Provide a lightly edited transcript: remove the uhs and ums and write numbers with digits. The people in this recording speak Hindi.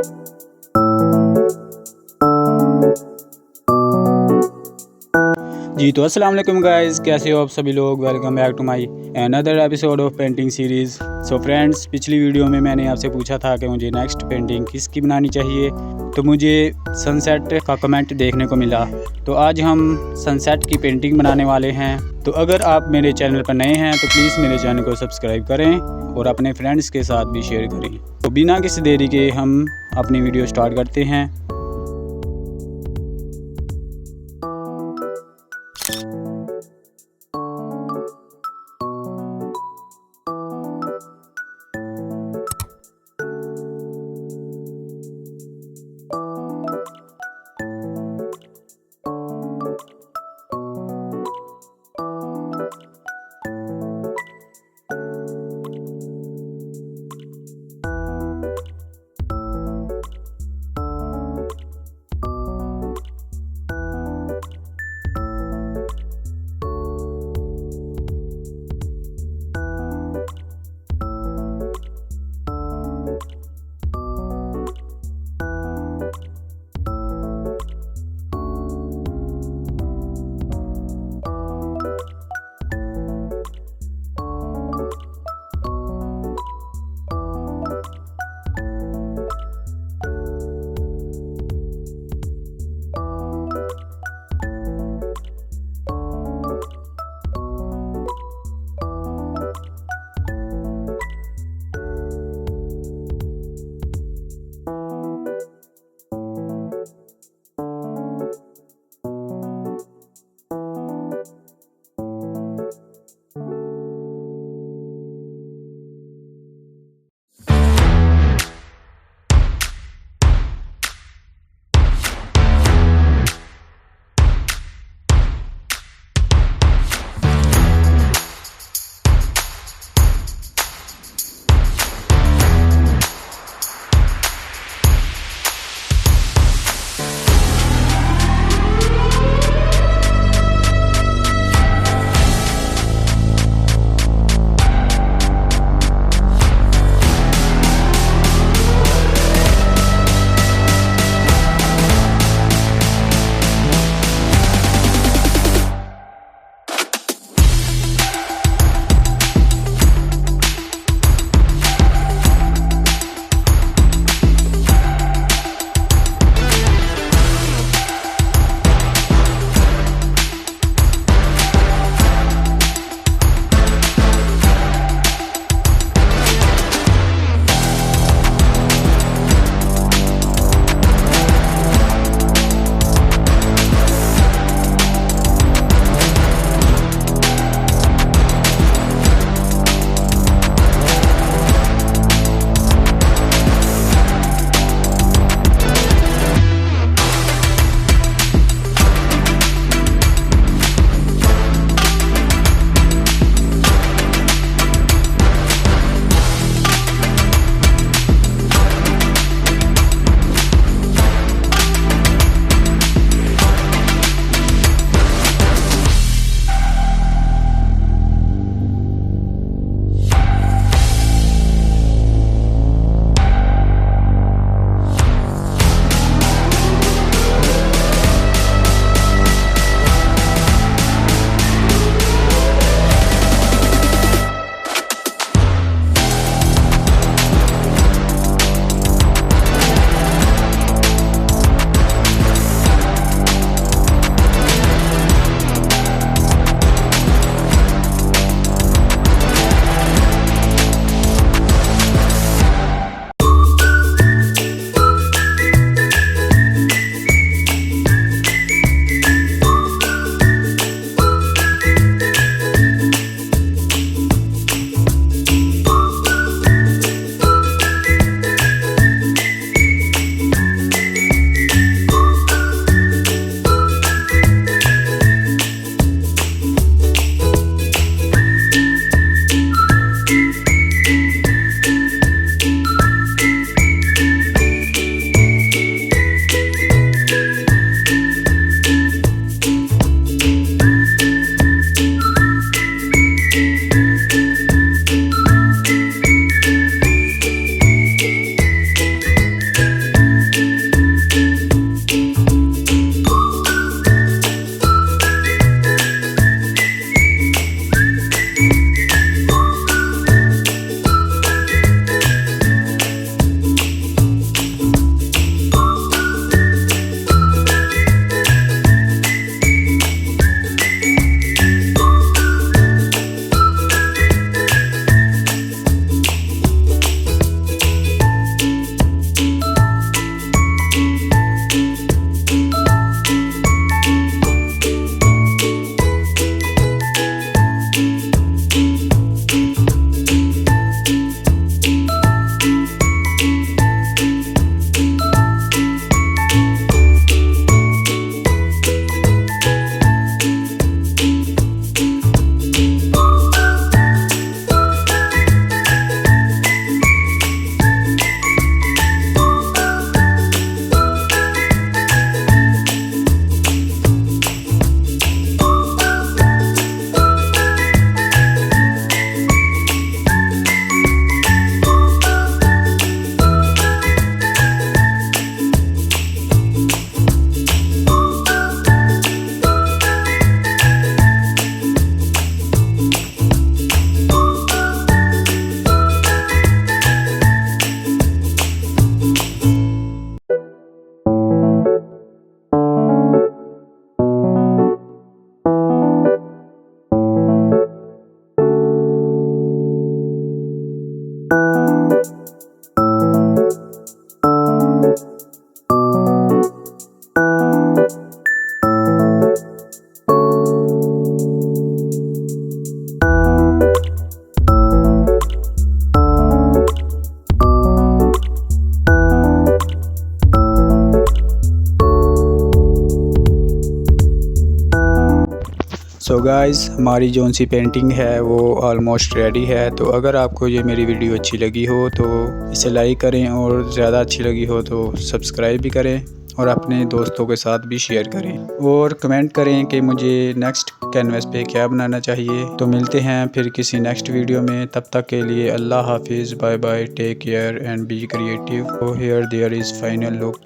जी तो अस्सलाम वालेकुम गाइस, कैसे हो आप सभी लोग। Welcome back to my another episode of painting series. So friends, पिछली वीडियो में मैंने आपसे पूछा था कि मुझे नेक्स्ट पेंटिंग किसकी बनानी चाहिए, तो मुझे सनसेट का कमेंट देखने को मिला। तो आज हम सनसेट की पेंटिंग बनाने वाले हैं। तो अगर आप मेरे चैनल पर नए हैं तो प्लीज़ मेरे चैनल को सब्सक्राइब करें और अपने फ्रेंड्स के साथ भी शेयर करें। तो बिना किसी देरी के हम अपनी वीडियो स्टार्ट करते हैं। सो गाइस, हमारी जौन सी पेंटिंग है वो ऑलमोस्ट रेडी है। तो अगर आपको ये मेरी वीडियो अच्छी लगी हो तो इसे लाइक करें, और ज़्यादा अच्छी लगी हो तो सब्सक्राइब भी करें और अपने दोस्तों के साथ भी शेयर करें, और कमेंट करें कि मुझे नेक्स्ट कैनवस पे क्या बनाना चाहिए। तो मिलते हैं फिर किसी नेक्स्ट वीडियो में, तब तक के लिए अल्लाह हाफिज़, bye bye, take care and be creative. Here there is final look.